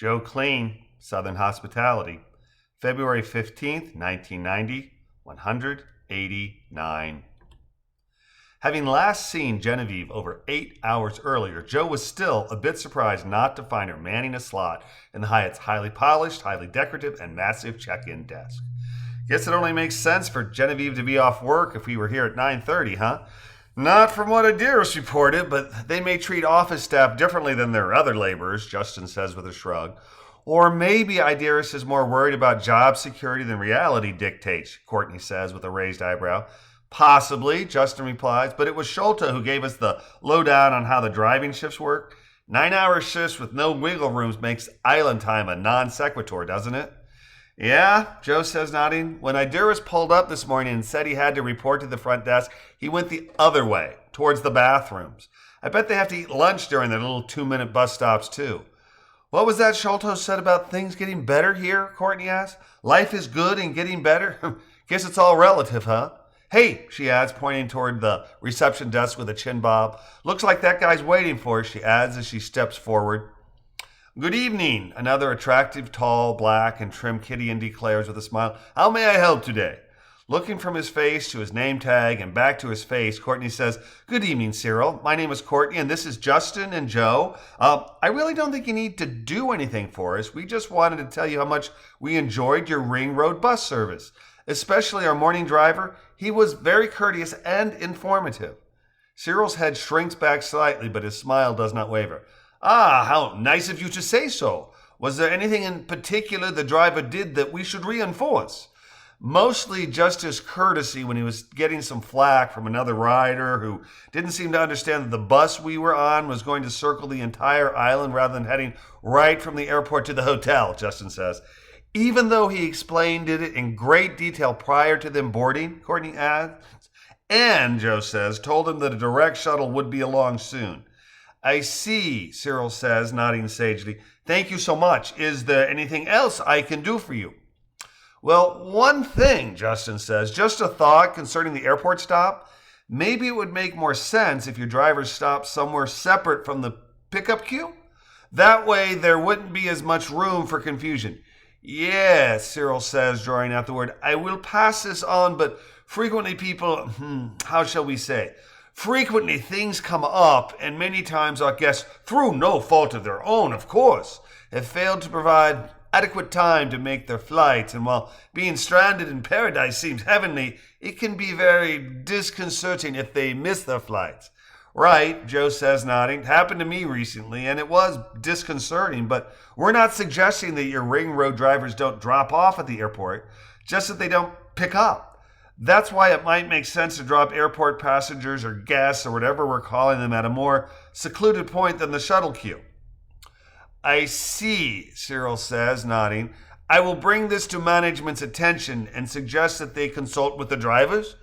Joe Kleen, Southern Hospitality. February 15th, 1990, 189. Having last seen Genevieve over 8 hours earlier, Joe was still a bit surprised not to find her manning a slot in the Hyatt's highly polished, highly decorative, and massive check-in desk. Guess it only makes sense for Genevieve to be off work if we were here at 9:30, huh? Not from what Adiris reported, but they may treat office staff differently than their other laborers, Justin says with a shrug. Or maybe Adiris is more worried about job security than reality dictates, Courtney says with a raised eyebrow. Possibly, Justin replies, but it was Schulte who gave us the lowdown on how the driving shifts work. 9-hour shifts with no wiggle rooms makes island time a non sequitur, doesn't it? Yeah, Joe says, nodding. When Iduris pulled up this morning and said he had to report to the front desk, he went the other way, towards the bathrooms. I bet they have to eat lunch during their little 2-minute bus stops, too. What was that Schulte said about things getting better here? Courtney asked. Life is good and getting better? Guess it's all relative, huh? Hey, she adds, pointing toward the reception desk with a chin bob. Looks like that guy's waiting for us, she adds as she steps forward. Good evening, another attractive, tall, black, and trim Kittian declares with a smile. How may I help today? Looking from his face to his name tag and back to his face, Courtney says, Good evening, Cyril. My name is Courtney, and this is Justin and Joe. I really don't think you need to do anything for us. We just wanted to tell you how much we enjoyed your Ring Road bus service, especially our morning driver. He was very courteous and informative. Cyril's head shrinks back slightly, but his smile does not waver. Ah, how nice of you to say so. Was there anything in particular the driver did that we should reinforce? Mostly just his courtesy when he was getting some flack from another rider who didn't seem to understand that the bus we were on was going to circle the entire island rather than heading right from the airport to the hotel, Justin says. Even though he explained it in great detail prior to them boarding, Courtney adds, and, Joe says, told him that a direct shuttle would be along soon. I see, Cyril says, nodding sagely. Thank you so much. Is there anything else I can do for you? Well, one thing, Justin says, just a thought concerning the airport stop. Maybe it would make more sense if your driver stopped somewhere separate from the pickup queue. That way there wouldn't be as much room for confusion. Yes, Cyril says, drawing out the word. I will pass this on, but frequently people, how shall we say? Frequently things come up, and many times our guests, through no fault of their own, of course, have failed to provide adequate time to make their flights, and while being stranded in paradise seems heavenly, it can be very disconcerting if they miss their flights. Right, Joe says, nodding. Happened to me recently, and it was disconcerting, but we're not suggesting that your Ring Road drivers don't drop off at the airport, just that they don't pick up. That's why it might make sense to drop airport passengers or guests or whatever we're calling them at a more secluded point than the shuttle queue. I see, Cyril says, nodding. I will bring this to management's attention and suggest that they consult with the drivers.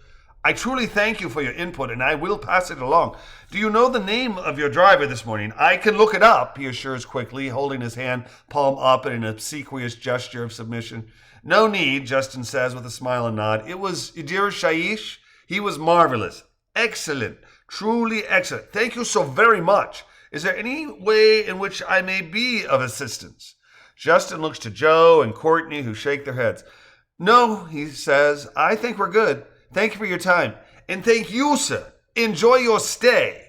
I truly thank you for your input, and I will pass it along. Do you know the name of your driver this morning? I can look it up, he assures quickly, holding his hand palm up in an obsequious gesture of submission. No need, Justin says with a smile and nod. It was Idir Shaish. He was marvelous. Excellent. Truly excellent. Thank you so very much. Is there any way in which I may be of assistance? Justin looks to Joe and Courtney, who shake their heads. No, he says. I think we're good. Thank you for your time. And thank you, sir. Enjoy your stay.